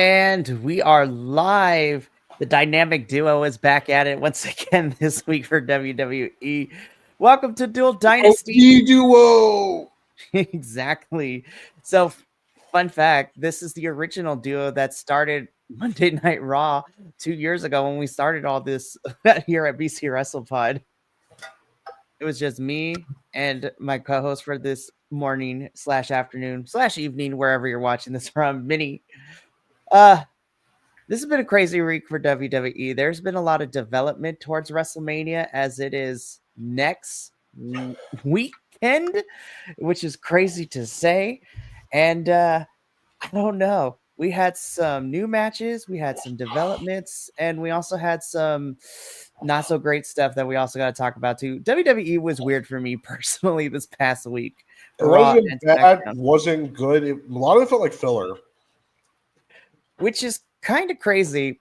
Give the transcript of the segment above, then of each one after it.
And we are live. The dynamic duo is back at it once again this week for WWE. Welcome to Dual Dynasty. Duo. Exactly. So, fun fact, this is the original duo that started Monday Night Raw 2 years ago when we started all this here at BC WrestlePod. It was just me and my co-host for this morning / afternoon / evening, wherever you're watching this from, Minnie. This has been a crazy week for WWE. There's been a lot of development towards WrestleMania as it is next weekend, which is crazy to say. And I don't know. We had some new matches, we had some developments, and we also had some not so great stuff that we also got to talk about too. WWE was weird for me personally this past week. It wasn't bad, wasn't good. A lot of it felt like filler. Which is kind of crazy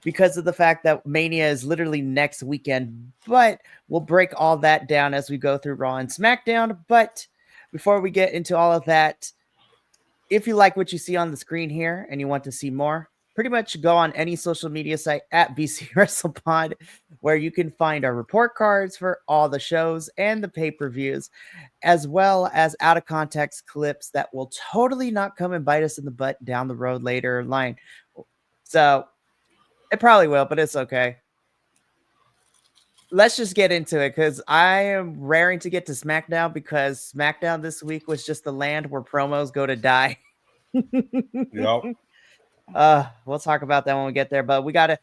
because of the fact that Mania is literally next weekend. But we'll break all that down as we go through Raw and SmackDown. But before we get into all of that, if you like what you see on the screen here and you want to see more, pretty much go on any social media site at BC WrestlePod, where you can find our report cards for all the shows and the pay-per-views, as well as out of context clips that will totally not come and bite us in the butt down the road later in line. So it probably will, but it's okay. Let's just get into it because I am raring to get to SmackDown because SmackDown this week was just the land where promos go to die. Yep. We'll talk about that when we get there, but we gotta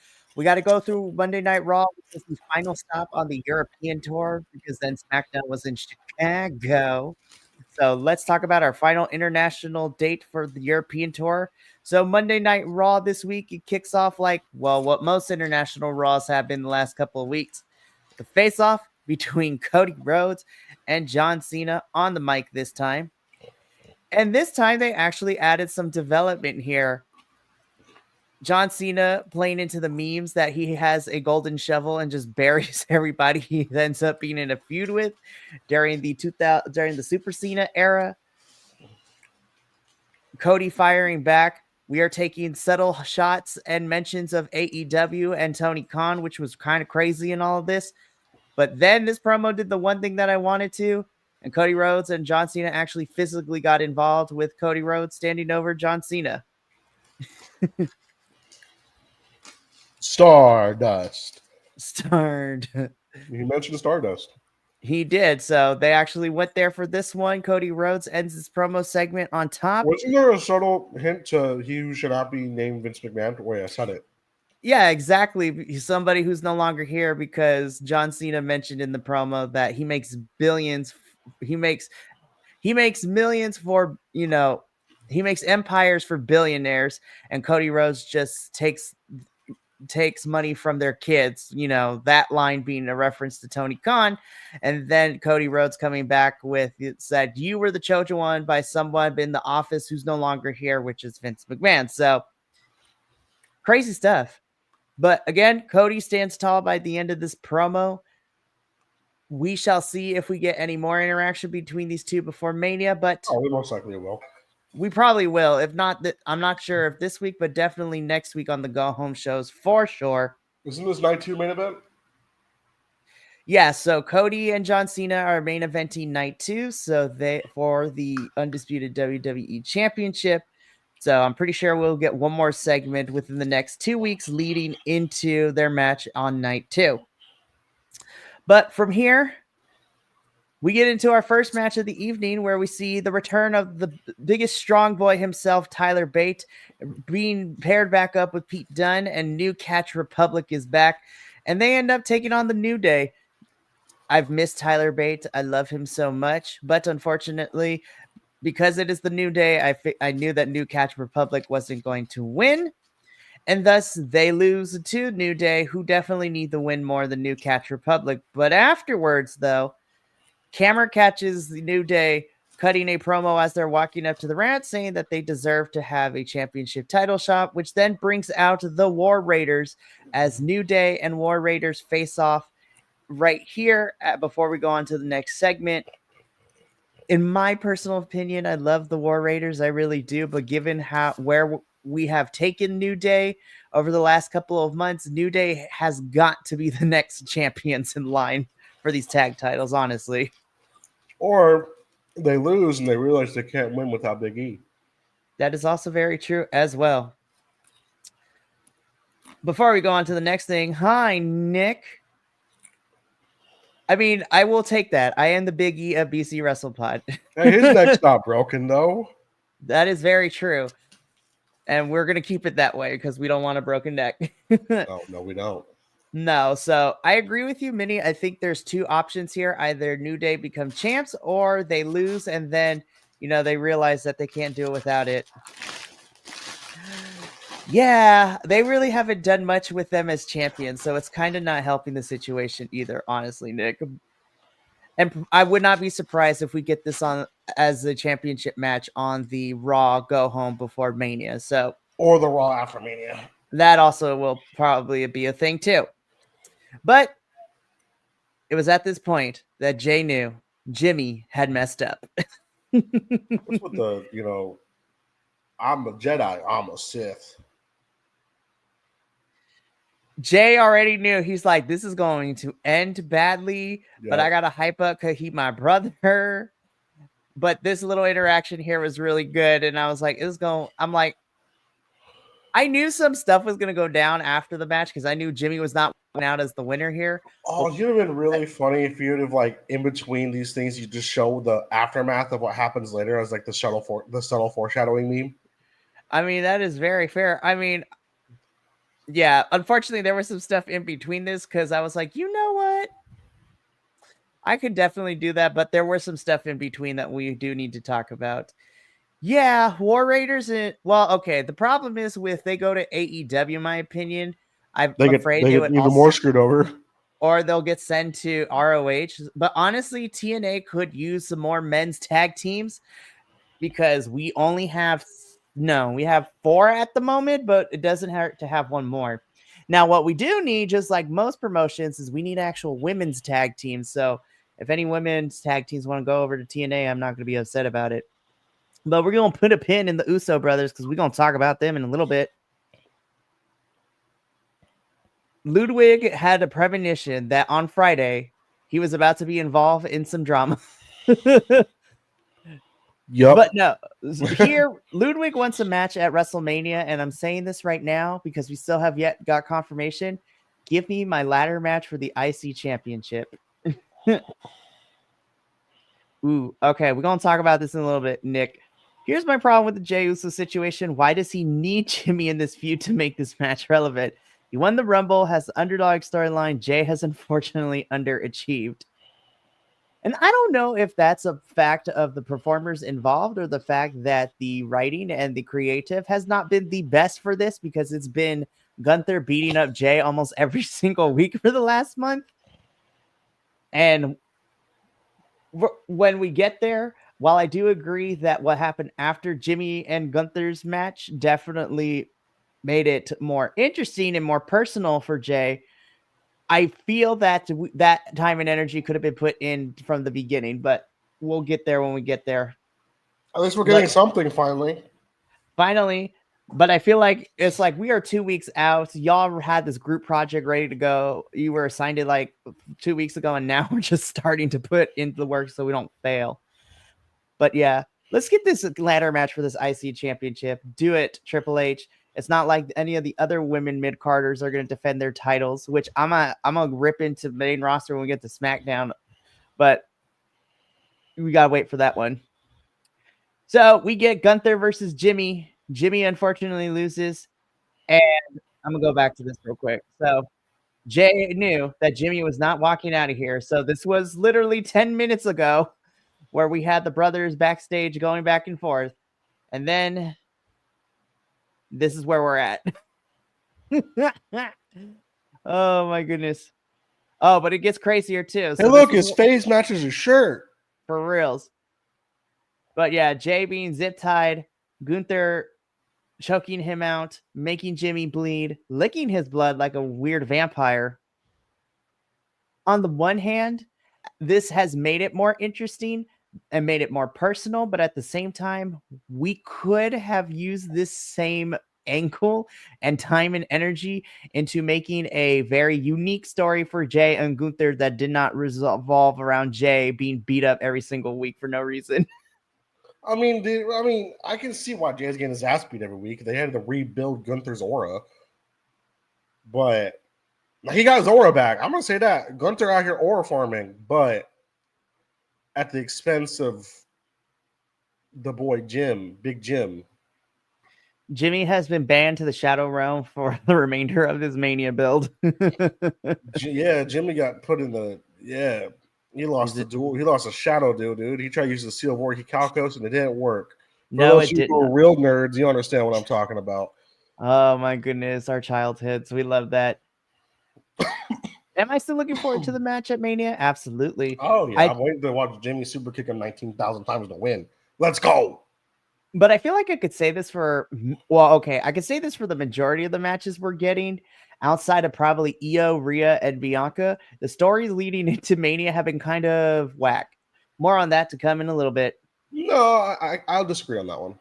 go through Monday Night Raw, which is the final stop on the European tour because then SmackDown was in Chicago. So let's talk about our final international date for the European tour. So Monday Night Raw this week, it kicks off like, well, what most international Raws have been the last couple of weeks. The face-off between Cody Rhodes and John Cena on the mic this time. And this time they actually added some development here. John Cena playing into the memes that he has a golden shovel and just buries everybody he ends up being in a feud with during the Super Cena era. Cody firing back. We are taking subtle shots and mentions of AEW and Tony Khan, which was kind of crazy in all of this. But then this promo did the one thing that I wanted to, and Cody Rhodes and John Cena actually physically got involved with Cody Rhodes standing over John Cena. Stardust. He mentioned Stardust. He did. So they actually went there for this one. Cody Rhodes ends his promo segment on top. Wasn't there a subtle hint to he who should not be named Vince McMahon? Wait, I said it. Yeah, exactly. He's somebody who's no longer here because John Cena mentioned in the promo that he makes billions. He makes millions for, he makes empires for billionaires, and Cody Rhodes just takes money from their kids, that line being a reference to Tony Khan. And then Cody Rhodes coming back with it said, you were the chosen one by someone in the office who's no longer here, which is Vince McMahon. So crazy stuff. But again, Cody stands tall by the end of this promo. We shall see if we get any more interaction between these two before Mania, but we most likely will. We probably will. If not, I'm not sure if this week, but definitely next week on the Go Home shows for sure. Isn't this night 2 main event? Yeah, so Cody and John Cena are main eventing night 2, so they for the undisputed WWE Championship. So I'm pretty sure we'll get one more segment within the next 2 weeks leading into their match on night 2. But from here, we get into our first match of the evening where we see the return of the biggest strong boy himself, Tyler Bate, being paired back up with Pete Dunne, and New Catch Republic is back, and they end up taking on the New Day. I've missed Tyler Bate. I love him so much, but unfortunately, because it is the New Day, I knew that New Catch Republic wasn't going to win, and thus they lose to New Day, who definitely need the win more than New Catch Republic. But afterwards, though, camera catches the New Day cutting a promo as they're walking up to the ramp, saying that they deserve to have a championship title shot, which then brings out the War Raiders as New Day and War Raiders face off right here before we go on to the next segment. In my personal opinion, I love the War Raiders. I really do. But given where we have taken New Day over the last couple of months, New Day has got to be the next champions in line for these tag titles, honestly. Or they lose and they realize they can't win without Big E. That is also very true as well. Before we go on to the next thing, hi, Nick. I mean, I will take that. I am the Big E of BC WrestlePod. Hey, his neck's not broken, though. That is very true. And we're going to keep it that way because we don't want a broken neck. No, we don't. No, so I agree with you, Minnie. I think there's two options here. Either New Day become champs or they lose and then, they realize that they can't do it without it. Yeah, they really haven't done much with them as champions, so it's kind of not helping the situation either, honestly, Nick. And I would not be surprised if we get this on as the championship match on the Raw Go Home before Mania. So, or the Raw after Mania. That also will probably be a thing too. But it was at this point that Jay knew Jimmy had messed up. What's with the, I'm a Jedi, I'm a Sith. Jay already knew. He's like, this is going to end badly, but I got to hype up because he's my brother. But this little interaction here was really good. And I was like, I knew some stuff was going to go down after the match because I knew Jimmy was not out as the winner here. Oh, it would have been really funny if you'd have, in between these things, you just show the aftermath of what happens later as the subtle foreshadowing meme. I mean, that is very fair. I mean, yeah, unfortunately, there was some stuff in between this because I was like, you know what? I could definitely do that, but there were some stuff in between that we do need to talk about. Yeah, War Raiders. Okay, the problem is they go to AEW, in my opinion. I'm afraid they get even more screwed over. Or they'll get sent to ROH. But honestly, TNA could use some more men's tag teams because we only have... we have 4 at the moment, but it doesn't hurt to have one more. Now, what we do need, just like most promotions, is we need actual women's tag teams. So if any women's tag teams want to go over to TNA, I'm not going to be upset about it. But we're going to put a pin in the Uso brothers because we're going to talk about them in a little bit. Ludwig had a premonition that on Friday, he was about to be involved in some drama. Yep. But no, here Ludwig wants a match at WrestleMania, and I'm saying this right now because we still have yet got confirmation. Give me my ladder match for the IC Championship. Ooh, okay, we're gonna talk about this in a little bit, Nick. Here's my problem with the Jey Uso situation. Why does he need Jimmy in this feud to make this match relevant? He won the Rumble, has the underdog storyline. Jay has unfortunately underachieved. And I don't know if that's a fact of the performers involved or the fact that the writing and the creative has not been the best for this because it's been Gunther beating up Jay almost every single week for the last month. And when we get there, while I do agree that what happened after Jimmy and Gunther's match definitely made it more interesting and more personal for Jay, I feel that that time and energy could have been put in from the beginning, but we'll get there when we get there. At least we're getting something finally. Finally. But I feel like it's like we are 2 weeks out. Y'all had this group project ready to go. You were assigned it 2 weeks ago, and now we're just starting to put into the work so we don't fail. But yeah, let's get this ladder match for this IC championship. Do it, Triple H. It's not like any of the other women mid-carders are going to defend their titles, which I'm gonna rip into main roster when we get to SmackDown, but we gotta wait for that one. So we get Gunther versus Jimmy. Jimmy unfortunately loses, and I'm gonna go back to this real quick. So Jay knew that Jimmy was not walking out of here. So this was literally 10 minutes ago where we had the brothers backstage going back and forth, and then this is where we're at. Oh my goodness. Oh, but it gets crazier too. So hey, look, his face matches his shirt. For reals. But yeah, Jay being zip tied, Gunther choking him out, making Jimmy bleed, licking his blood like a weird vampire. On the one hand, this has made it more interesting and made it more personal, but at the same time, we could have used this same angle and time and energy into making a very unique story for Jay and Gunther that did not revolve around Jay being beat up every single week for no reason. I mean, I can see why Jay's getting his ass beat every week. They had to rebuild Gunther's aura, but he got his aura back. I'm gonna say that Gunther out here aura farming, but at the expense of the boy Jim, Big Jim. Jimmy has been banned to the Shadow Realm for the remainder of his Mania build. Yeah, Jimmy got put in the He lost the duel. He lost a shadow dude. He tried to use the Seal of Vorki Calcos and it didn't work. For No, those it of you didn't. who are real nerds, you understand what I'm talking about. Oh my goodness, our childhoods. We love that. Am I still looking forward to the match at Mania? Absolutely. Oh yeah, I'm waiting to watch Jimmy super kick him 19,000 times to win. Let's go. But I feel like I could say this for, well, okay, I could say this for the majority of the matches we're getting outside of probably Io, Rhea, and Bianca. The stories leading into Mania have been kind of whack. More on that to come in a little bit. No, I'll disagree on that one.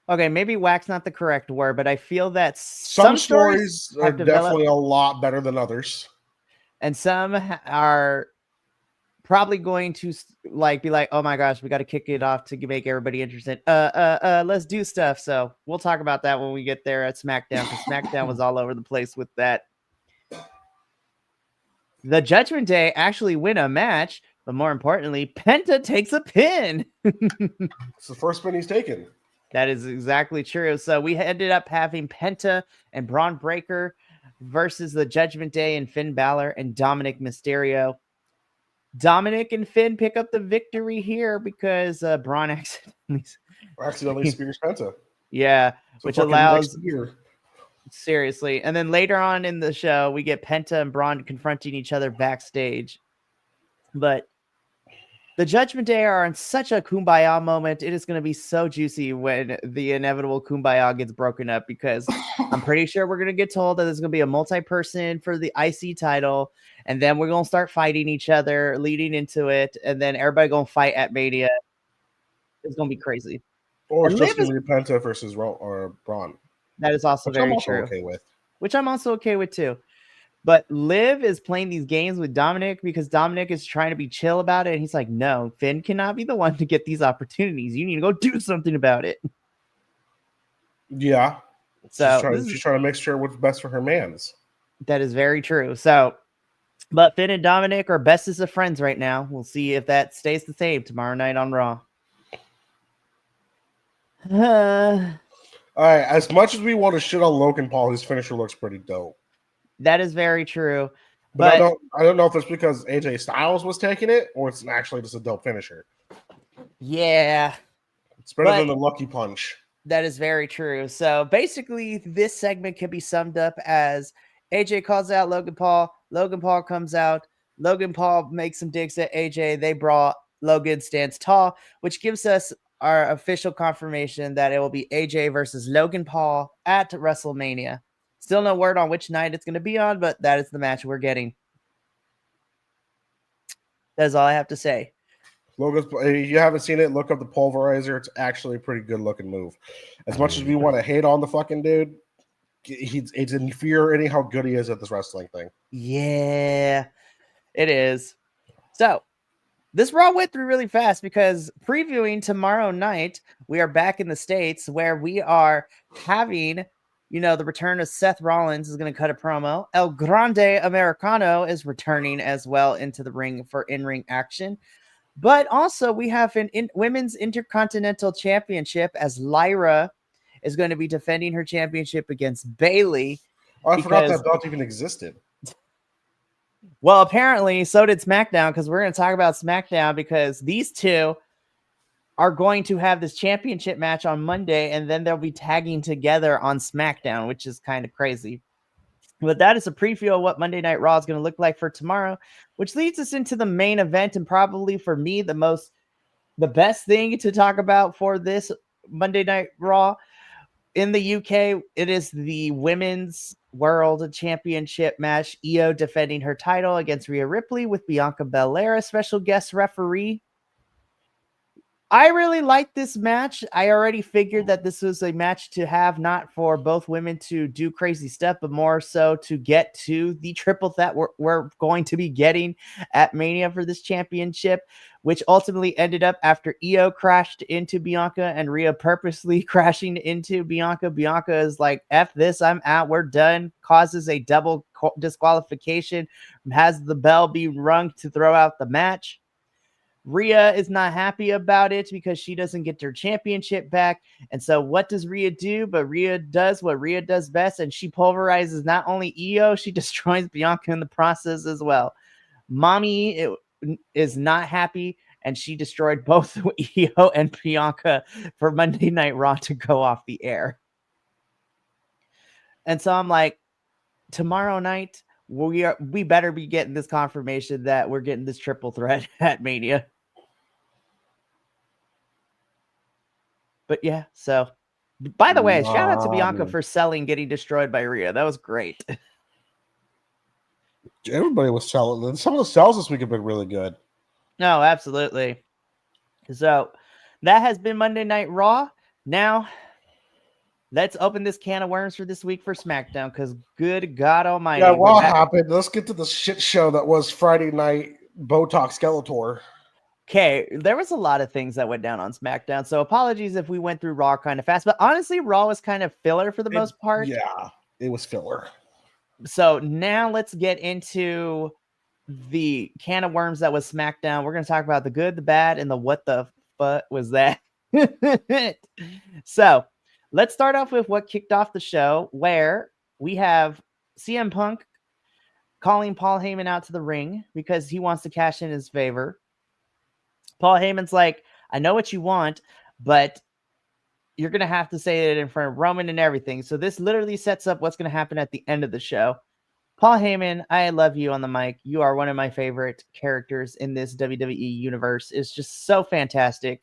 Okay, maybe whack's not the correct word, but I feel that some stories are definitely a lot better than others. And some are probably going to like be like, oh my gosh, we got to kick it off to make everybody interested. Let's do stuff. So we'll talk about that when we get there at SmackDown, because SmackDown was all over the place with that. The Judgment Day actually win a match, but more importantly, Penta takes a pin. It's the first pin he's taken. That is exactly true. So we ended up having Penta and Braun Breaker versus the Judgment Day and Finn Balor and Dominic Mysterio. Dominic and Finn pick up the victory here because Braun accidentally spears Penta. Yeah, so which allows seriously. And then later on in the show, we get Penta and Braun confronting each other backstage. But the Judgment Day are in such a kumbaya moment. It is going to be so juicy when the inevitable kumbaya gets broken up, because I'm pretty sure we're going to get told that there's going to be a multi-person for the IC title, and then we're going to start fighting each other leading into it, and then everybody going to fight at Mania. It's going to be crazy. Or it's just going to be Penta versus Braun. That is also very true. Okay with. Which I'm also okay with too. But Liv is playing these games with Dominic because Dominic is trying to be chill about it. And he's like, no, Finn cannot be the one to get these opportunities. You need to go do something about it. Yeah. So she's trying to make sure what's best for her mans. That is very true. So, but Finn and Dominic are bestest of friends right now. We'll see if that stays the same tomorrow night on Raw. All right. As much as we want to shit on Logan Paul, his finisher looks pretty dope. That is very true. But I don't know if it's because AJ Styles was taking it or it's actually just a dope finisher. Yeah. It's better than the Lucky Punch. That is very true. So basically, this segment can be summed up as AJ calls out Logan Paul. Logan Paul comes out. Logan Paul makes some digs at AJ. They brawl. Logan stands tall, which gives us our official confirmation that it will be AJ versus Logan Paul at WrestleMania. Still no word on which night it's going to be on, but that is the match we're getting. That's all I have to say. Logan's, if you haven't seen it, look up the Pulverizer. It's actually a pretty good looking move. As much as we want to hate on the fucking dude, it's infuriating how good he is at this wrestling thing. Yeah, it is. So this Raw went through really fast because previewing tomorrow night, we are back in the States where we are having, the return of Seth Rollins is going to cut a promo. El Grande Americano is returning as well into the ring for in-ring action. But also we have an Women's Intercontinental Championship as Lyra is going to be defending her championship against Bayley. Oh, I forgot that belt even existed. Well, apparently so did SmackDown, because we're going to talk about SmackDown because these two are going to have this championship match on Monday, and then they'll be tagging together on SmackDown, which is kind of crazy. But that is a preview of what Monday Night Raw is going to look like for tomorrow, which leads us into the main event, and probably for me, the best thing to talk about for this Monday Night Raw. In the UK, it is the Women's World Championship match. Io defending her title against Rhea Ripley with Bianca Belair as special guest referee. I really like this match. I already figured that this was a match to have, not for both women to do crazy stuff, but more so to get to the triple that we're going to be getting at Mania for this championship, which ultimately ended up after Io crashed into Bianca and Rhea purposely crashing into Bianca. Bianca is like, F this, I'm out, we're done, causes a double disqualification, has the bell be rung to throw out the match. Rhea is not happy about it because she doesn't get her championship back. And so what does Rhea do? But Rhea does what Rhea does best, and she pulverizes not only Io, she destroys Bianca in the process as well. Mommy is not happy, and she destroyed both Io and Bianca for Monday Night Raw to go off the air. And so I'm like, tomorrow night, we better be getting this confirmation that we're getting this triple threat at Mania. But yeah, so by the way, shout out to Bianca for selling getting destroyed by Rhea. That was great. Everybody was selling. Some of the sales this week have been really good. No, absolutely. So that has been Monday Night Raw. Now, let's open this can of worms for this week for SmackDown, because good God Almighty. Yeah, Raw happened. Let's get to the shit show that was Friday night Botox Skeletor. Okay, there was a lot of things that went down on SmackDown, so apologies if we went through Raw kind of fast, but honestly, Raw was kind of filler for the most part. Yeah, it was filler. So now let's get into the can of worms that was SmackDown. We're going to talk about the good, the bad, and the what the fuck was that. So let's start off with what kicked off the show, where we have CM Punk calling Paul Heyman out to the ring because he wants to cash in his favor. Paul Heyman's like, I know what you want, but you're going to have to say it in front of Roman and everything. So this literally sets up what's going to happen at the end of the show. Paul Heyman, I love you on the mic. You are one of my favorite characters in this WWE universe. It's just so fantastic.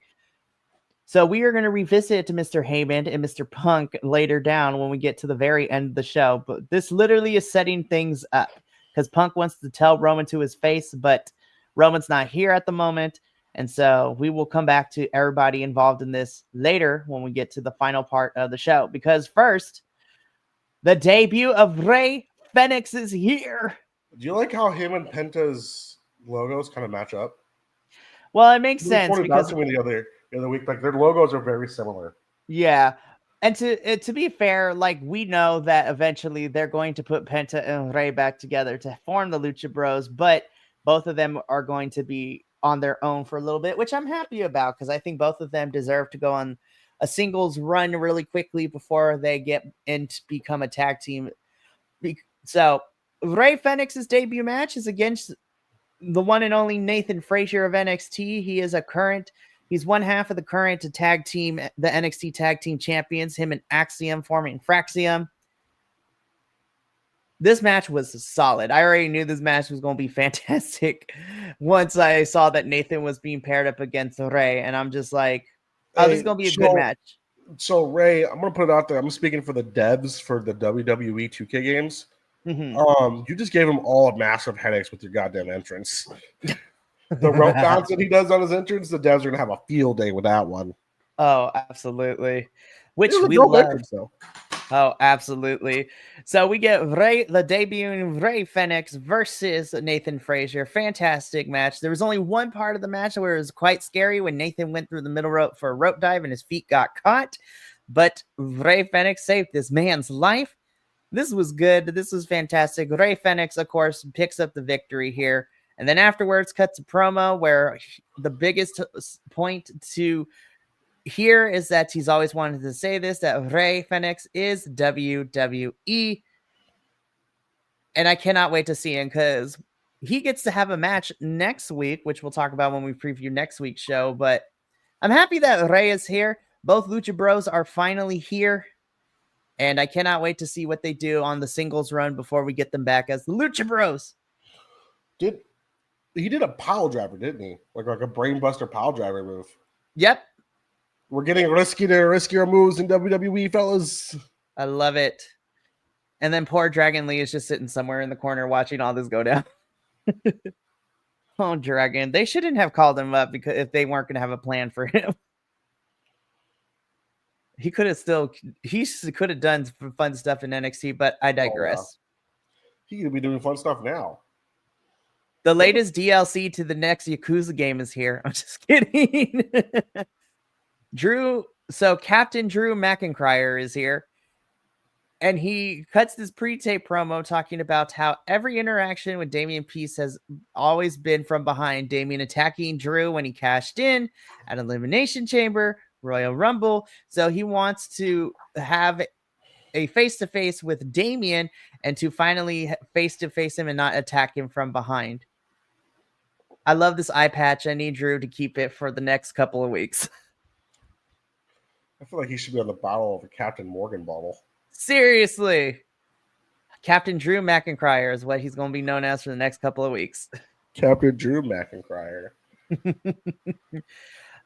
So we are going to revisit to Mr. Heyman and Mr. Punk later down when we get to the very end of the show. But this literally is setting things up because Punk wants to tell Roman to his face, but Roman's not here at the moment. And so we will come back to everybody involved in this later when we get to the final part of the show. Because first, the debut of Rey Fenix is here. Do you like how him and Penta's logos kind of match up? Well, it makes sense because to me the other week, like their logos are very similar. Yeah. And to be fair, like we know that eventually they're going to put Penta and Rey back together to form the Lucha Bros, but both of them are going to be on their own for a little bit, which I'm happy about because I think both of them deserve to go on a singles run really quickly before they get in to become a tag team. So Rey Fenix's debut match is against the one and only Nathan Frazier of NXT. He's one half of the current tag team, the NXT tag team champions, him and Axiom forming Fraxium. This match was solid. I already knew this match was going to be fantastic once I saw that Nathan was being paired up against Rey, and I'm just like, oh, this is going to be a good match. So, Rey, I'm going to put it out there. I'm speaking for the devs for the WWE 2K games. Mm-hmm. You just gave him all massive headaches with your goddamn entrance. The rope bounce that he does on his entrance, the devs are going to have a field day with that one. Oh, absolutely. Which we love. Oh, absolutely. So we get the debuting Rey Fenix versus Nathan Frazier. Fantastic match. There was only one part of the match where it was quite scary when Nathan went through the middle rope for a rope dive and his feet got caught. But Rey Fenix saved this man's life. This was good. This was fantastic. Rey Fenix, of course, picks up the victory here. And then afterwards cuts a promo where the biggest point to here is that he's always wanted to say this, that Rey Fenix is WWE. And I cannot wait to see him because he gets to have a match next week, which we'll talk about when we preview next week's show. But I'm happy that Rey is here. Both Lucha Bros are finally here. And I cannot wait to see what they do on the singles run before we get them back as the Lucha Bros. He did a pile driver, didn't he? Like a brainbuster pile driver move. Yep. We're getting riskier moves in WWE, fellas. I love it. And then poor Dragon Lee is just sitting somewhere in the corner watching all this go down. Oh, Dragon. They shouldn't have called him up because if they weren't going to have a plan for him. He could have done fun stuff in NXT, but I digress. He could be doing fun stuff now. The latest DLC to the next Yakuza game is here. I'm just kidding. Captain Drew McIntyre is here. And he cuts this pre-tape promo talking about how every interaction with Damian Priest has always been from behind. Damian attacking Drew when he cashed in at Elimination Chamber, Royal Rumble. So he wants to have a face-to-face with Damian and to finally face-to-face him and not attack him from behind. I love this eye patch. I need Drew to keep it for the next couple of weeks. I feel like he should be on the bottle of a Captain Morgan bottle. Seriously. Captain Drew McIntyre is what he's going to be known as for the next couple of weeks. Captain Drew McIntyre.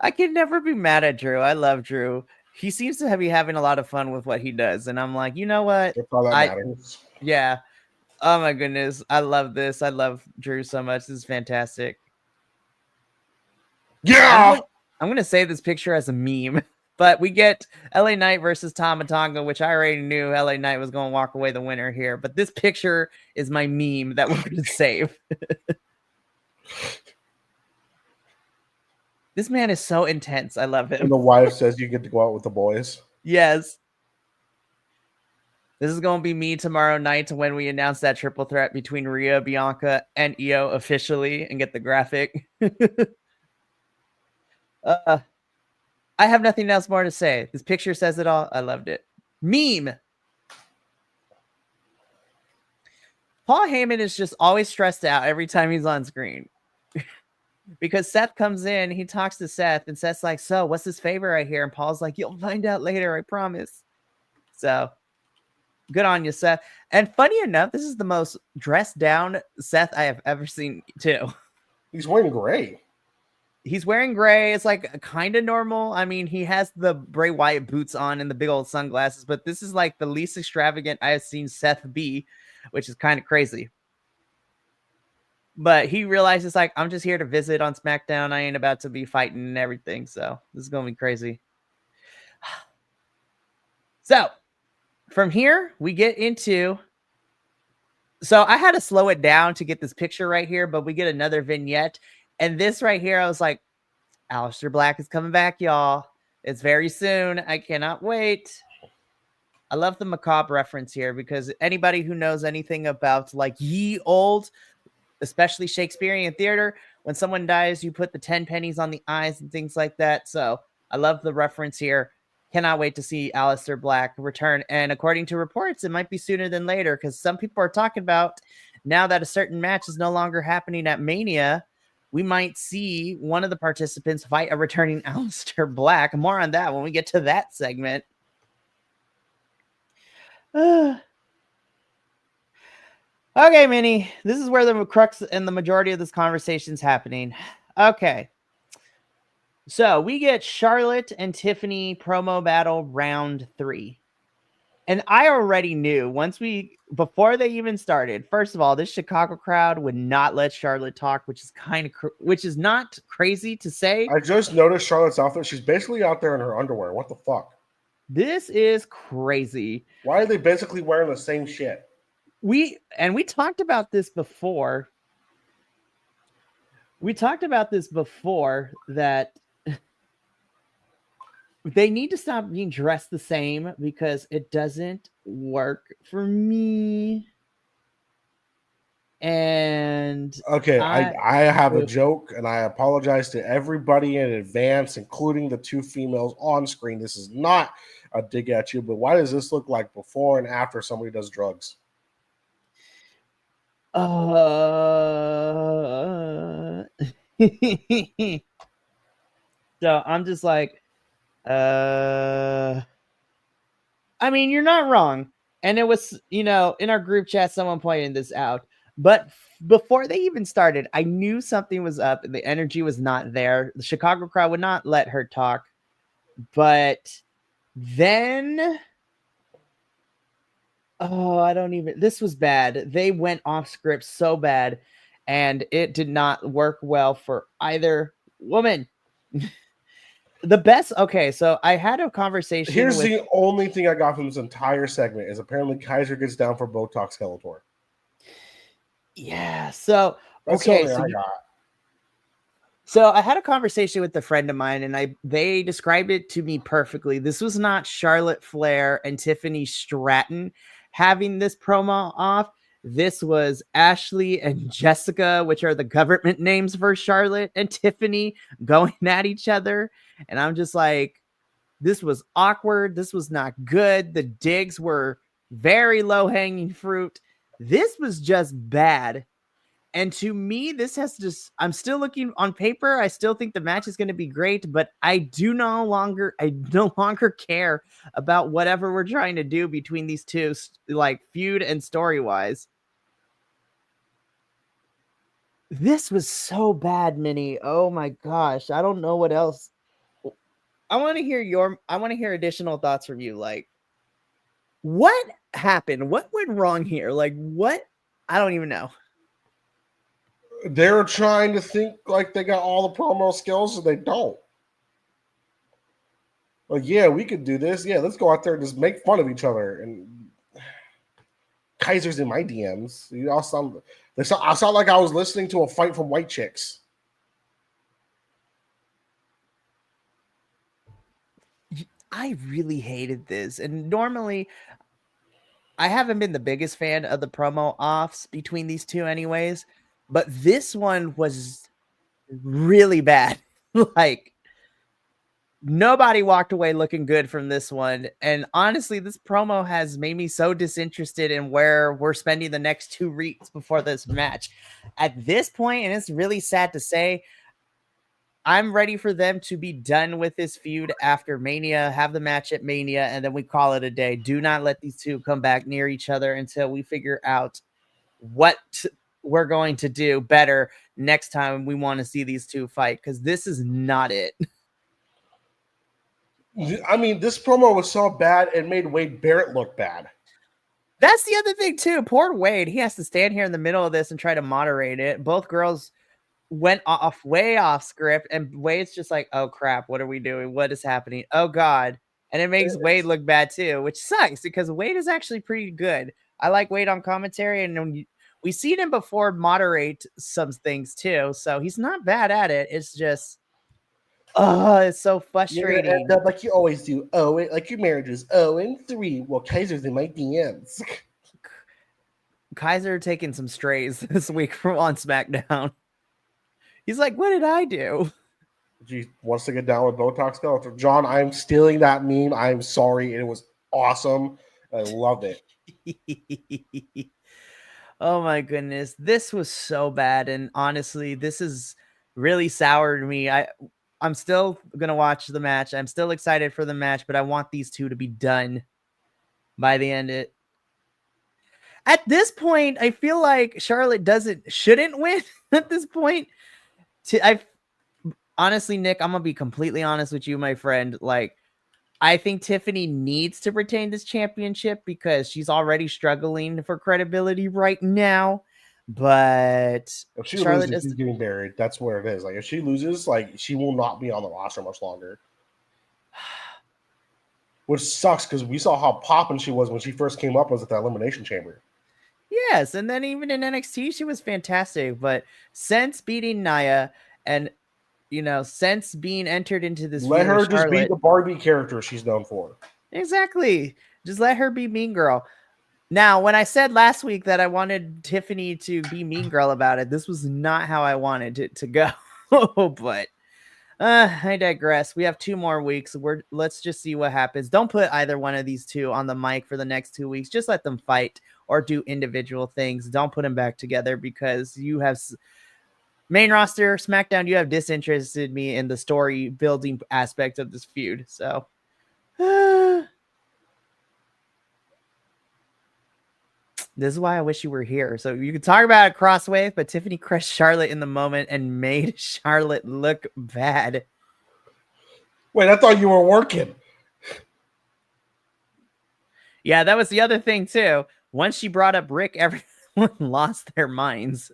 I can never be mad at Drew. I love Drew. He seems to be having a lot of fun with what he does. And I'm like, you know what? That's all that matters. Yeah. Oh, my goodness. I love this. I love Drew so much. This is fantastic. Yeah! I'm going to save this picture as a meme. But we get LA Knight versus Tama Tonga, which I already knew LA Knight was going to walk away the winner here. But this picture is my meme that we're going to save. This man is so intense. I love him. And the wife says you get to go out with the boys. Yes. This is going to be me tomorrow night when we announce that triple threat between Rhea, Bianca, and Io officially and get the graphic. I have nothing else more to say. This picture says it all. I loved it. Meme. Paul Heyman is just always stressed out every time he's on screen. Because Seth comes in, he talks to Seth, and Seth's like, so what's his favor right here? And Paul's like, you'll find out later, I promise. So good on you, Seth. And funny enough, this is the most dressed down Seth I have ever seen too. He's wearing gray. He's wearing gray. It's like kind of normal. I mean, he has the Bray Wyatt boots on and the big old sunglasses, but this is like the least extravagant I have seen Seth be, which is kind of crazy. But he realizes, like, I'm just here to visit on SmackDown. I ain't about to be fighting and everything. So this is going to be crazy. So from here, we get into... So I had to slow it down to get this picture right here, but we get another vignette. And this right here, I was like, Aleister Black is coming back, y'all. It's very soon. I cannot wait. I love the macabre reference here because anybody who knows anything about like ye old, especially Shakespearean theater, when someone dies, you put the 10 pennies on the eyes and things like that. So I love the reference here. Cannot wait to see Aleister Black return. And according to reports, it might be sooner than later because some people are talking about now that a certain match is no longer happening at Mania, we might see one of the participants fight a returning Aleister Black. More on that when we get to that segment. Okay, Minnie. This is where the crux and the majority of this conversation is happening. Okay. So we get Charlotte and Tiffany promo battle round 3. And I already knew before they even started, first of all, this Chicago crowd would not let Charlotte talk, which is not crazy to say. I just noticed Charlotte's outfit. She's basically out there in her underwear. What the fuck? This is crazy. Why are they basically wearing the same shit? We talked about this before. That they need to stop being dressed the same because it doesn't work for me. And okay, I have a joke, and I apologize to everybody in advance, including the 2 females on screen. This is not a dig at you, but why does this look like before and after somebody does drugs? So I'm just like, I mean, you're not wrong. And it was, in our group chat, someone pointed this out. But before they even started, I knew something was up. The energy was not there. The Chicago crowd would not let her talk. But then, this was bad. They went off script so bad. and it did not work well for either woman. The best. Okay, so I had a conversation Here's with. the only thing I got from this entire segment is apparently Kaiser gets down for Botox Skeletor. Yeah. So That's the okay, only so thing I got. So I had a conversation with a friend of mine, and they described it to me perfectly. This was not Charlotte Flair and Tiffany Stratton having this promo off. This was Ashley and Jessica, which are the government names for Charlotte and Tiffany, going at each other. And I'm just like, this was awkward. This was not good. The digs were very low hanging fruit. This was just bad. And to me, this has just, I'm still looking on paper. I still think the match is going to be great, but I no longer care about whatever we're trying to do between these two, like feud and story wise. This was so bad, Minnie. Oh my gosh. I don't know what else. I want to hear additional thoughts from you. Like, what happened? What went wrong here? Like, what? I don't even know. They're trying to think like they got all the promo skills, and they don't. Like, yeah, we could do this. Yeah, let's go out there and just make fun of each other. And Kaiser's in my DMs. You all sound. I sound like I was listening to a fight from White Chicks. I really hated this, and normally I haven't been the biggest fan of the promo offs between these two, anyways. But this one was really bad. Like, nobody walked away looking good from this one. And honestly, this promo has made me so disinterested in where we're spending the next 2 weeks before this match. At this point, and it's really sad to say, I'm ready for them to be done with this feud after Mania, have the match at Mania, and then we call it a day. Do not let these two come back near each other until we figure out what we're going to do better next time we want to see these two fight, because this is not it. I mean, this promo was so bad it made Wade Barrett look bad. That's the other thing too. Poor Wade. He has to stand here in the middle of this and try to moderate it. Both girls went way off script, and Wade's just like, oh crap, what are we doing? What is happening? Oh god. And it makes Wade look bad too, which sucks because Wade is actually pretty good. I like Wade on commentary, and we've seen him before moderate some things too, so he's not bad at it. It's just, oh, it's so frustrating. You're end up like you always do. Oh, like your marriage is 0-3. Well, Kaiser's in my DMs. Kaiser taking some strays this week from on SmackDown. He's like, what did I do? He wants to get down with Botox Skeletor. John, I'm stealing that meme. I'm sorry. It was awesome. I loved it. Oh my goodness. This was so bad. And honestly, this is really soured me. I'm still going to watch the match. I'm still excited for the match, but I want these two to be done by the end of it. At this point, I feel like Charlotte shouldn't win at this point. Honestly, Nick, I'm gonna be completely honest with you, my friend. Like, I think Tiffany needs to retain this championship because she's already struggling for credibility right now. But if she Charlotte loses, she's getting buried. That's where it is. Like, if she loses, like, she will not be on the roster much longer. Which sucks because we saw how popping she was when she first came up was at the Elimination Chamber. Yes, and then even in NXT, she was fantastic. But since beating Nia and, since being entered into this, let her just be the Barbie character she's known for. Exactly. Just let her be Mean Girl. Now, when I said last week that I wanted Tiffany to be Mean Girl about it, this was not how I wanted it to go. But I digress. We have 2 more weeks. Let's just see what happens. Don't put either one of these two on the mic for the next 2 weeks. Just let them fight or do individual things. Don't put them back together because you have main roster SmackDown. You have disinterested me in the story building aspect of this feud. So this is why I wish you were here. So you could talk about a crosswave, but Tiffany crushed Charlotte in the moment and made Charlotte look bad. Wait, I thought you were working. Yeah, that was the other thing too. Once she brought up Rick, everyone lost their minds.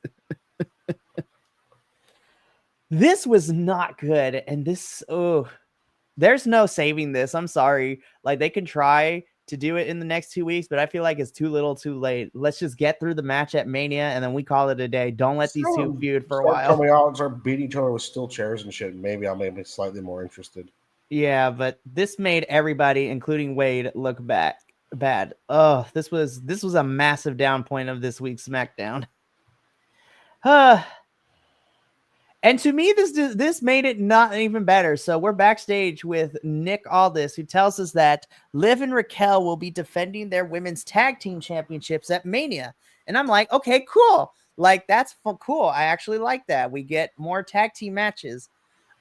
This was not good. And this, oh, there's no saving this. I'm sorry. Like, they can try to do it in the next 2 weeks, but I feel like it's too little too late. Let's just get through the match at Mania and then we call it a day. Don't let these two feud for a Start while. coming out and start beating each other with steel chairs and shit. Maybe I'll make me slightly more interested. Yeah, but this made everybody, including Wade, look bad. Oh, this was a massive down point of this week's SmackDown. And to me, this made it not even better. So we're backstage with Nick Aldis, who tells us that Liv and Raquel will be defending their women's tag team championships at Mania. And I'm like, okay, cool. Like, that's cool. I actually like that. We get more tag team matches.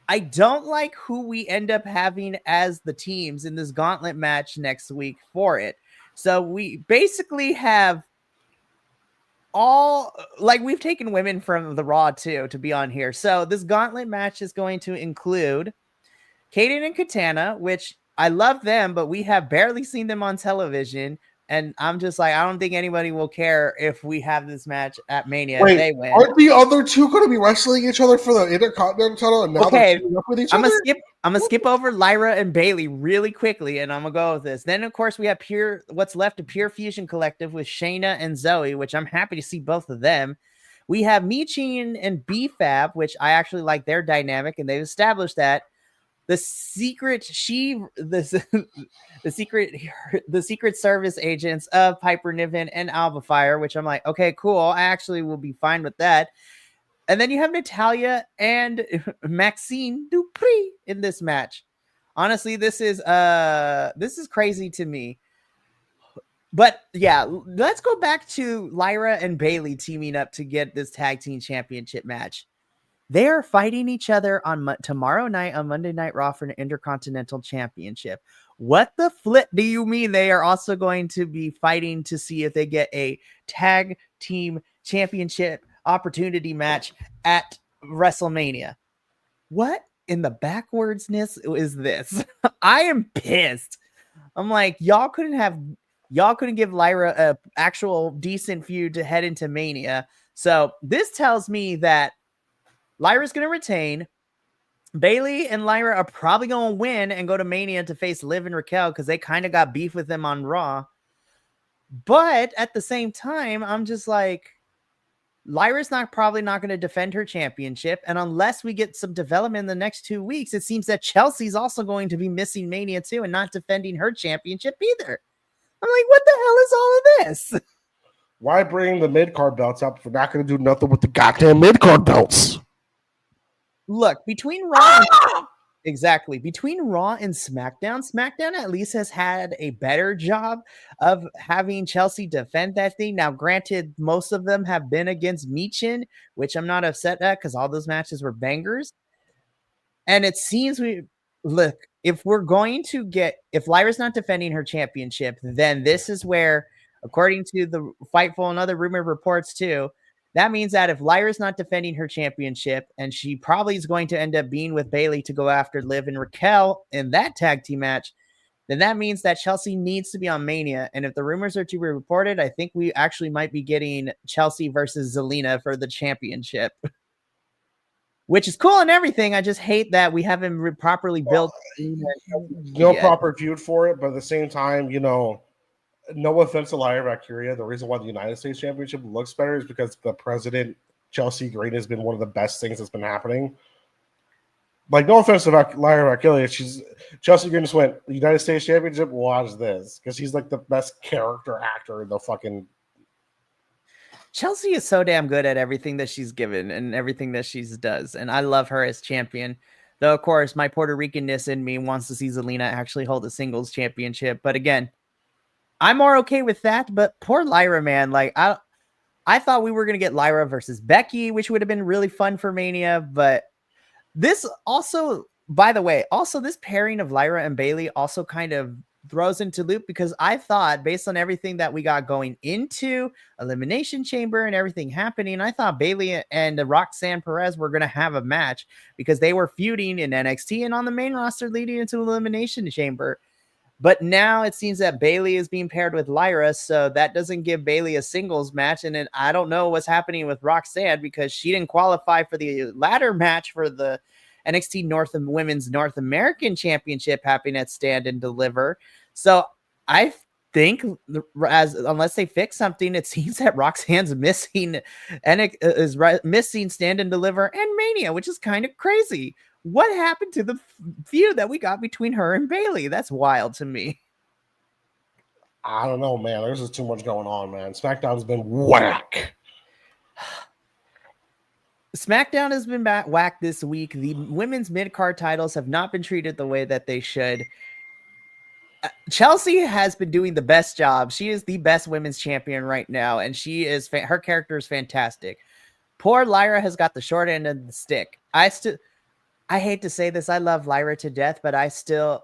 I don't like who we end up having as the teams in this gauntlet match next week for it. So we basically have we've taken women from the Raw too to be on here. So this gauntlet match is going to include Kaden and Katana, which I love them, but we have barely seen them on television. And I'm just like, I don't think anybody will care if we have this match at Mania if they win. Aren't the other two going to be wrestling each other for the Intercontinental title? And now they're teaming up with each other? I'm gonna skip over Lyra and Bailey really quickly, and I'm gonna go with this. Then, of course, we have what's left of Pure Fusion Collective with Shayna and Zoe, which I'm happy to see both of them. We have Michin and B-Fab, which I actually like their dynamic, and they've established that. The secret service agents of Piper Niven and Alba Fire, which I'm like, okay, cool. I actually will be fine with that. And then you have Natalya and Maxine Dupri in this match. Honestly, this is crazy to me. But yeah, let's go back to Lyra and Bailey teaming up to get this tag team championship match. They are fighting each other on tomorrow night on Monday Night Raw for an Intercontinental Championship. What the flip do you mean they are also going to be fighting to see if they get a tag team championship opportunity match at WrestleMania? What in the backwardsness is this? I am pissed. I'm like, y'all couldn't give Lyra a actual decent feud to head into Mania. So this tells me that Lyra's going to retain. Bailey and Lyra are probably going to win and go to Mania to face Liv and Raquel because they kind of got beef with them on Raw. But at the same time, I'm just like, Lyra's probably not going to defend her championship. And unless we get some development in the next 2 weeks, it seems that Chelsea's also going to be missing Mania too and not defending her championship either. I'm like, what the hell is all of this? Why bring the mid-card belts up if we're not going to do nothing with the goddamn mid-card belts? Look, between Raw and SmackDown at least has had a better job of having Chelsea defend that thing. Now, granted, most of them have been against Michin, which I'm not upset at because all those matches were bangers. And it seems if Lyra's not defending her championship, then this is where, according to the Fightful and other rumor reports too, that means that if Lyra's not defending her championship, and she probably is going to end up being with Bailey to go after Liv and Raquel in that tag team match, then that means that Chelsea needs to be on Mania. And if the rumors are to be reported, I think we actually might be getting Chelsea versus Zelina for the championship, which is cool and everything. I just hate that we haven't properly built no proper feud for it. But at the same time, no offense to Lyra Valkyria, the reason why the United States Championship looks better is because the president, Chelsea Green, has been one of the best things that's been happening. Like, no offense to Lyra Valkyria, Chelsea Green just went, the United States Championship, watch this. Because he's like the best character actor in the fucking... Chelsea is so damn good at everything that she's given and everything that she does. And I love her as champion. Though, of course, my Puerto Rican-ness in me wants to see Zelina actually hold a singles championship. But again, I'm more okay with that, but poor Lyra, man. Like, I thought we were going to get Lyra versus Becky, which would have been really fun for Mania, but this also, by the way, this pairing of Lyra and Bailey also kind of throws into loop because I thought, based on everything that we got going into Elimination Chamber and everything happening, I thought Bailey and Roxanne Perez were going to have a match because they were feuding in NXT and on the main roster leading into Elimination Chamber. But now it seems that Bayley is being paired with Lyra, so that doesn't give Bayley a singles match. And then I don't know what's happening with Roxanne because she didn't qualify for the ladder match for the NXT Women's North American Championship happening at Stand and Deliver. So I think, unless they fix something, it seems that Roxanne's missing missing Stand and Deliver and Mania, which is kind of crazy. What happened to the feud that we got between her and Bayley? That's wild to me. I don't know, man. There's just too much going on, man. SmackDown's been whack. SmackDown has been whack this week. The women's mid-card titles have not been treated the way that they should. Chelsea has been doing the best job. She is the best women's champion right now, and her character is fantastic. Poor Lyra has got the short end of the stick. I hate to say this, I love Lyra to death, but I still,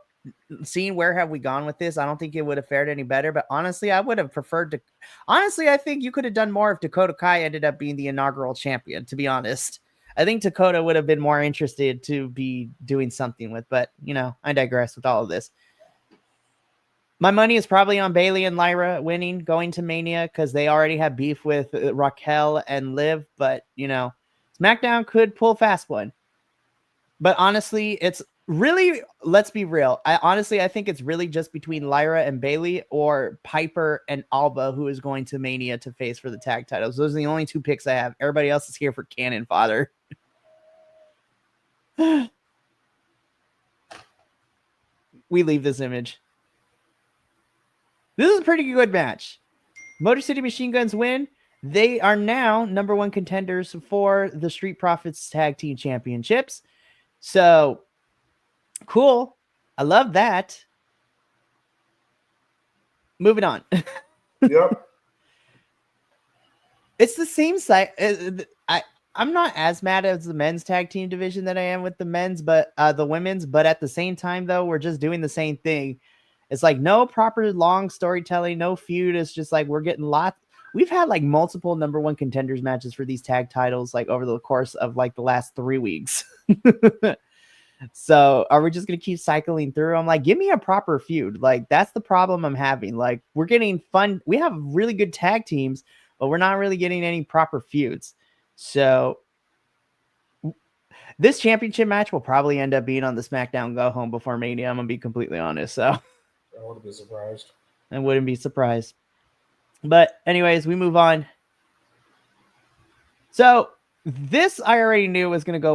seeing where have we gone with this, I don't think it would have fared any better. But honestly, I would have preferred to. Honestly, I think you could have done more if Dakota Kai ended up being the inaugural champion, to be honest. I think Dakota would have been more interested to be doing something with, but, I digress with all of this. My money is probably on Bayley and Lyra winning, going to Mania, because they already have beef with Raquel and Liv, but, SmackDown could pull fast one. But honestly, it's really, let's be real. I think it's really just between Lyra and Bayley or Piper and Alba, who is going to Mania to face for the tag titles. Those are the only two picks I have. Everybody else is here for cannon fodder. We leave this image. This is a pretty good match. Motor City Machine Guns win. They are now number one contenders for the Street Profits Tag Team Championships. So, cool. I love that. Moving on. Yep. It's the same site. I'm not as mad as the men's tag team division that I am with the men's, but the women's. But at the same time, though, we're just doing the same thing. It's like no proper long storytelling, no feud. It's just like we're getting lots. We've had like multiple number one contenders matches for these tag titles, like over the course of like the last 3 weeks. So are we just going to keep cycling through? I'm like, give me a proper feud. Like that's the problem I'm having. Like we're getting fun. We have really good tag teams, but we're not really getting any proper feuds. So this championship match will probably end up being on the SmackDown Go Home before Mania. I'm going to be completely honest. So I wouldn't be surprised. I wouldn't be surprised. But anyways, we move on. So this I already knew was going to go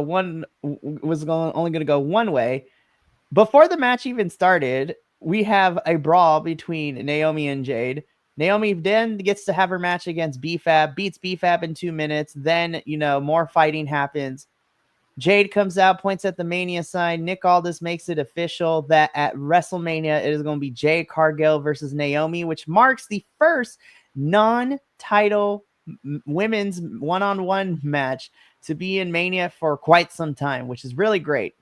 only going to go one way. Before the match even started, we have a brawl between Naomi and Jade. Naomi then gets to have her match against B-Fab, beats B-Fab in 2 minutes. Then, more fighting happens. Jade comes out, points at the Mania sign. Nick Aldis makes it official that at WrestleMania, it is going to be Jade Cargill versus Naomi, which marks the first non-title women's one-on-one match to be in Mania for quite some time, which is really great.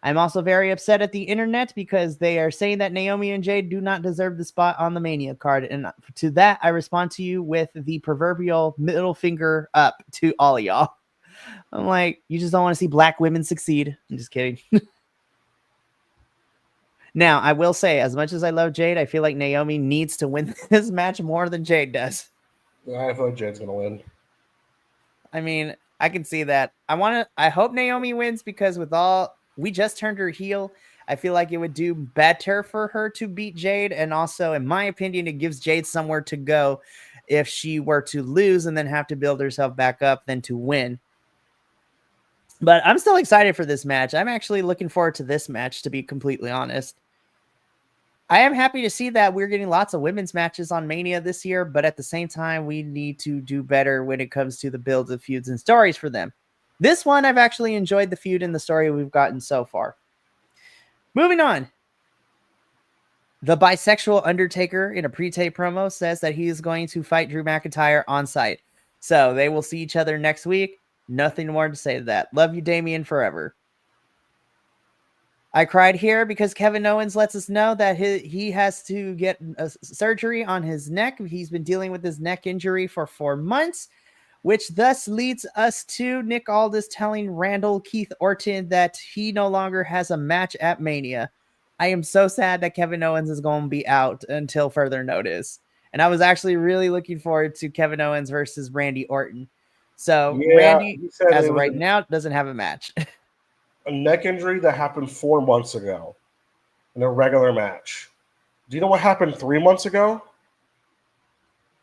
I'm also very upset at the internet because they are saying that Naomi and Jade do not deserve the spot on the Mania card. And to that, I respond to you with the proverbial middle finger up to all of y'all. I'm like, you just don't want to see black women succeed. I'm just kidding. Now, I will say, as much as I love Jade, I feel like Naomi needs to win this match more than Jade does. Yeah, I feel like Jade's going to win. I mean, I can see that. I hope Naomi wins because we just turned her heel. I feel like it would do better for her to beat Jade. And also, in my opinion, it gives Jade somewhere to go if she were to lose and then have to build herself back up than to win. But I'm still excited for this match. I'm actually looking forward to this match, to be completely honest. I am happy to see that we're getting lots of women's matches on Mania this year, but at the same time, we need to do better when it comes to the build of feuds and stories for them. This one, I've actually enjoyed the feud and the story we've gotten so far. Moving on. The bisexual Undertaker in a pre-tape promo says that he is going to fight Drew McIntyre on site. So they will see each other next week. Nothing more to say to that. Love you, Damien, forever. I cried here because Kevin Owens lets us know that he has to get a surgery on his neck. He's been dealing with his neck injury for 4 months, which thus leads us to Nick Aldis telling Randall Keith Orton that he no longer has a match at Mania. I am so sad that Kevin Owens is going to be out until further notice. And I was actually really looking forward to Kevin Owens versus Randy Orton. So Yeah, Randy, he said as it of was right now, doesn't have a match. a neck injury that happened 4 months ago in a regular match. Do you know what happened 3 months ago?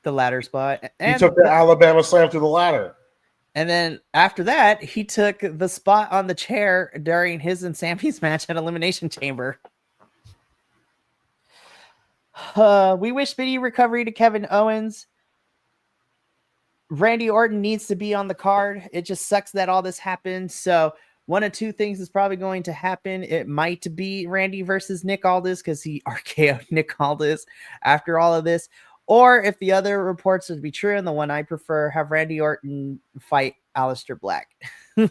The ladder spot. He took the Alabama slam to the ladder. And then after that, he took the spot on the chair during his and Sammy's match at Elimination Chamber. We wish speedy recovery to Kevin Owens. Randy Orton needs to be on the card. It just sucks that all this happened. So one of two things is probably going to happen. It might be Randy versus Nick Aldis because he RKO'd Nick Aldis after all of this. Or if the other reports would be true, and the one I prefer, have Randy Orton fight Aleister Black. I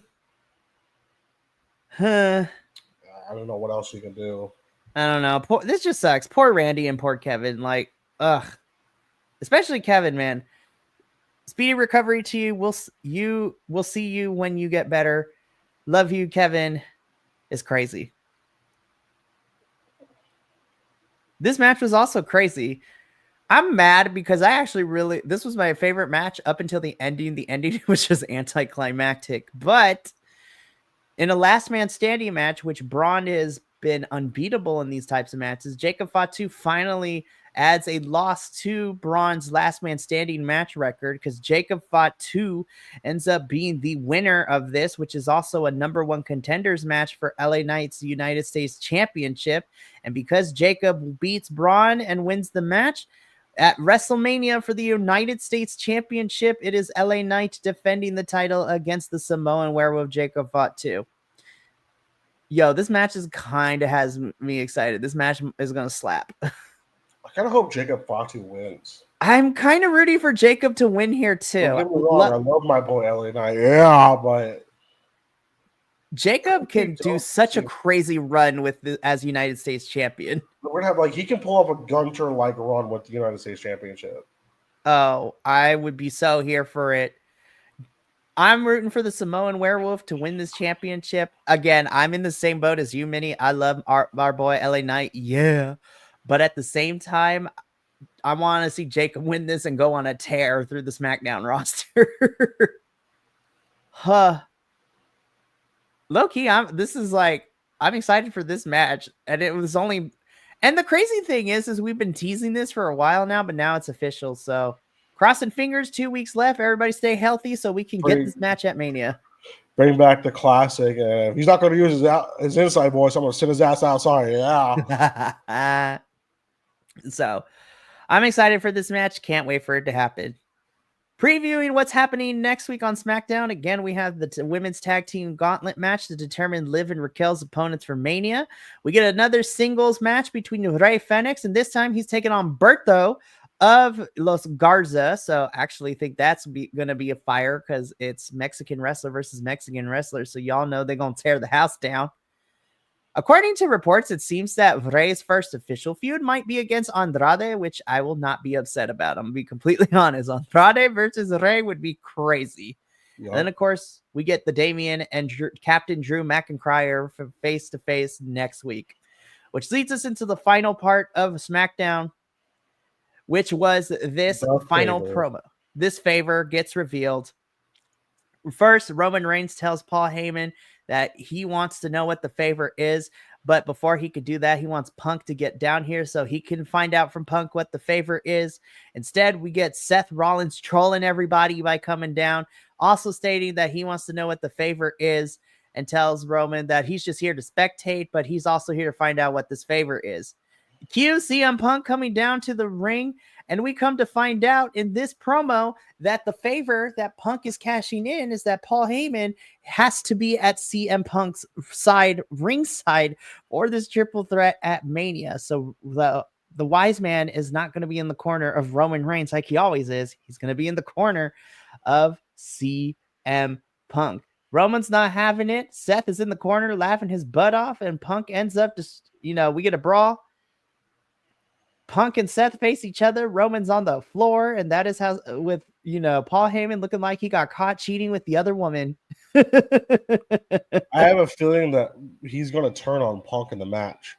don't know what else you can do. I don't know. This just sucks. Poor Randy and poor Kevin. Like, ugh. Especially Kevin, man. Speedy recovery to you. We'll see you when you get better. Love you, Kevin. It's crazy. This match was also crazy. I'm mad because this was my favorite match up until the ending. The ending was just anticlimactic. But in a last man standing match, which Braun has been unbeatable in these types of matches, Jacob Fatu finally adds a loss to Braun's last man standing match record because Jacob Fatu ends up being the winner of this, which is also a #1 contenders match for LA Knight's United States Championship. And because Jacob beats Braun and wins the match, at WrestleMania for the United States Championship, it is LA Knight defending the title against the Samoan Werewolf Jacob Fatu. Yo, this match is kind of has me excited. This match is going to slap. I kind of hope Jacob Fatu wins. I'm kind of rooting for Jacob to win here too. Don't get me wrong, I love my boy LA Knight. Yeah, but Jacob can do such a crazy run with as United States champion. We're gonna have he can pull off a Gunter-like run with the United States Championship. Oh, I would be so here for it. I'm rooting for the Samoan Werewolf to win this championship. Again, I'm in the same boat as you, Minnie. I love our boy LA Knight. Yeah. But at the same time, I want to see Jacob win this and go on a tear through the SmackDown roster. Low-key, I'm excited for this match. And it was only... And the crazy thing is we've been teasing this for a while now, but now it's official. So crossing fingers, 2 weeks left. Everybody stay healthy so we can get this match at Mania. Bring back the classic. He's not going to use his inside voice. I'm going to send his ass outside. Yeah. So I'm excited for this match. Can't wait for it to happen. Previewing what's happening next week on SmackDown. Again, we have the women's tag team gauntlet match to determine Liv and Raquel's opponents for Mania. We get another singles match between Rey Fenix, and this time he's taking on Berto of Los Garza. So actually think that's going to be a fire because it's Mexican wrestler versus Mexican wrestler. So y'all know they're going to tear the house down. According to reports, it seems that Rey's first official feud might be against Andrade, which I will not be upset about. I'm going to be completely honest. Andrade versus Rey would be crazy. Yep. And then, of course, we get the Damian and Captain Drew McIntyre from face-to-face next week, which leads us into the final part of SmackDown, which was this final promo. This favor gets revealed. First, Roman Reigns tells Paul Heyman that he wants to know what the favor is, but before he could do that, he wants Punk to get down here so he can find out from Punk what the favor is. Instead, we get Seth Rollins trolling everybody by coming down, also stating that he wants to know what the favor is and tells Roman that he's just here to spectate, but he's also here to find out what this favor is. Cue CM Punk coming down to the ring, and we come to find out in this promo that the favor that Punk is cashing in is that Paul Heyman has to be at CM Punk's side, ringside, for this triple threat at Mania. So the wise man is not going to be in the corner of Roman Reigns like he always is. He's going to be in the corner of CM Punk. Roman's not having it. Seth is in the corner laughing his butt off, and Punk ends up just, we get a brawl. Punk and Seth face each other. Roman's on the floor, and that is how, with Paul Heyman looking like he got caught cheating with the other woman. I have a feeling that he's going to turn on Punk in the match.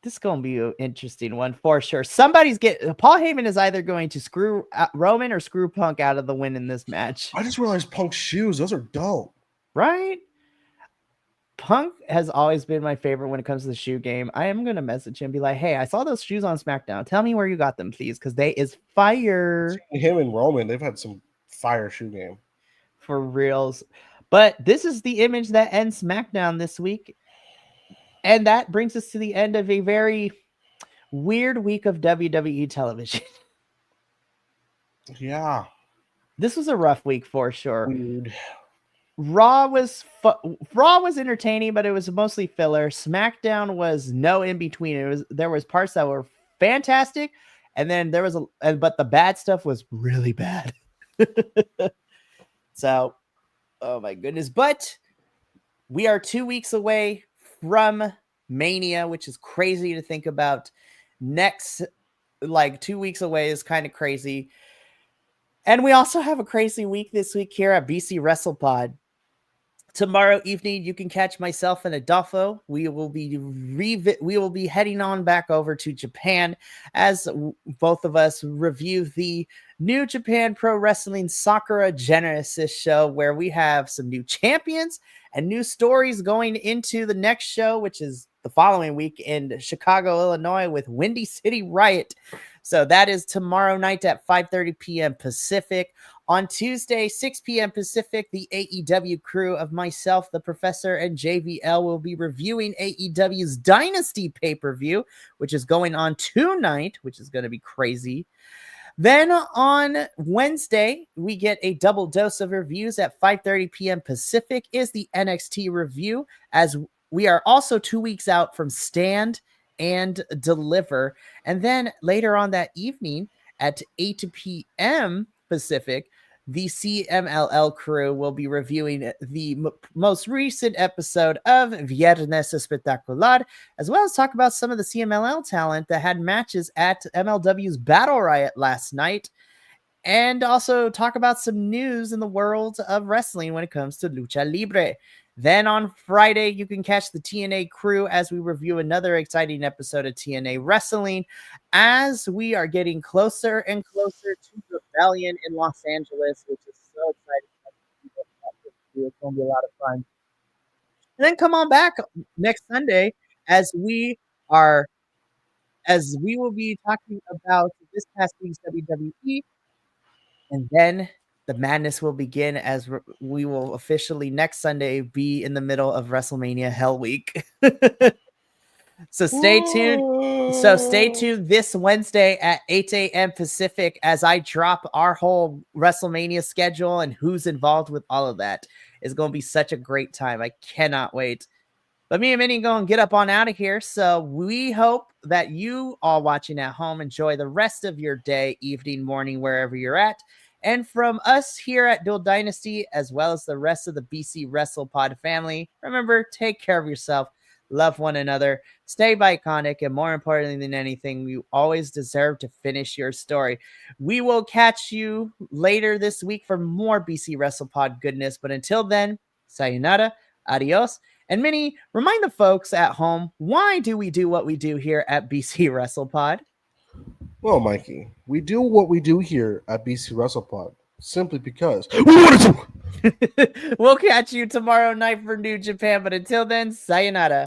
this is going to be an interesting one for sure. Paul Heyman is either going to screw Roman or screw Punk out of the win in this match. I just realized Punk's shoes. Those are dope. Right? Punk has always been my favorite when it comes to the shoe game. I am going to message him and be like, hey, I saw those shoes on SmackDown. Tell me where you got them, please, because they is fire. Him and Roman, they've had some fire shoe game. For reals. But this is the image that ends SmackDown this week. And that brings us to the end of a very weird week of WWE television. Yeah. This was a rough week for sure. Weird. Raw was entertaining, but it was mostly filler. SmackDown was no in between. There was parts that were fantastic, and then there was but the bad stuff was really bad. So, oh my goodness! But we are 2 weeks away from Mania, which is crazy to think about. Next, 2 weeks away is kind of crazy. And we also have a crazy week this week here at BC WrestlePod. Tomorrow evening, you can catch myself and Adolfo. We will be heading on back over to Japan as both of us review the New Japan Pro Wrestling Sakura Genesis show, where we have some new champions and new stories going into the next show, which is the following week in Chicago, Illinois, with Windy City Riot. So that is tomorrow night at 5:30 p.m. Pacific. On Tuesday, 6 p.m. Pacific, the AEW crew of myself, the Professor, and JVL will be reviewing AEW's Dynasty pay-per-view, which is going on tonight, which is going to be crazy. Then on Wednesday, we get a double dose of reviews at 5:30 p.m. Pacific is the NXT review, as we are also 2 weeks out from Stand and Deliver. And then later on that evening at 8 p.m. Pacific, the CMLL crew will be reviewing the most recent episode of Viernes Espectacular, as well as talk about some of the CMLL talent that had matches at MLW's Battle Riot last night, and also talk about some news in the world of wrestling when it comes to Lucha Libre. Then on Friday, you can catch the TNA crew as we review another exciting episode of TNA Wrestling, as we are getting closer and closer to Rebellion in Los Angeles, which is so exciting. It's going to be a lot of fun. And then come on back next Sunday as we will be talking about this past week's WWE, and then the madness will begin as we will officially next Sunday be in the middle of WrestleMania Hell Week. So stay tuned. So stay tuned this Wednesday at 8 a.m. Pacific as I drop our whole WrestleMania schedule and who's involved with all of that. It's going to be such a great time. I cannot wait. But me and Minnie going to get up on out of here. So we hope that you all watching at home enjoy the rest of your day, evening, morning, wherever you're at. And from us here at Dual Dynasty, as well as the rest of the BC WrestlePod family, remember, take care of yourself, love one another, stay iconic, and more importantly than anything, you always deserve to finish your story. We will catch you later this week for more BC WrestlePod goodness. But until then, sayonara, adios. And Minnie, remind the folks at home, why do we do what we do here at BC WrestlePod? Well, Mikey, we do what we do here at BC WrestlePod simply because we wanted to. We'll catch you tomorrow night for New Japan, but until then, sayonara.